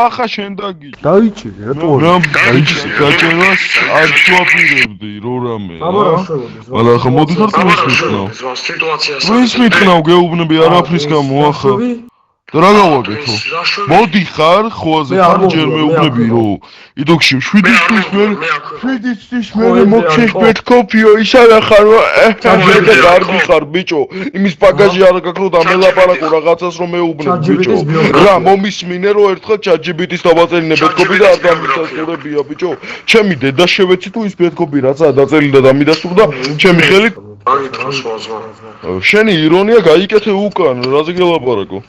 ახლა შენ დაგიჭირე. დაიჭირე, რატო? რა გაჭერას არ შევაპირებდი რო რამე. მაგრამ ახლა მოდი ხარ თუ მისმითხნავ. მისმითხნავ გეუბნები არაფრის გამო ახლა. რა გავაკეთო? მოდი ხარ ხოაზე ხარ ჯერ მეუბნები რო იდოქში 7 თვის მერე მოგჩეს პეთკოფიო ის არა ხარ მე გარბი ხარ ბიჭო იმის ბაგაჟი არ გაკრო და მელაპარაკო რაღაცას რომ მეუბნები ბიჭო რა მომისმინე რომ ერთხელ ChatGPT-ს დავაწელინე პეთკოფი და არ დამიწესურებია ბიჭო ჩემი დედა შევეცი თუ ის პეთკოფი რაცა დაწერილი და დამიდასტურდა ჩემი ხელით შენი ირონია გაიკეთე უკან რაზე გელაპარაკო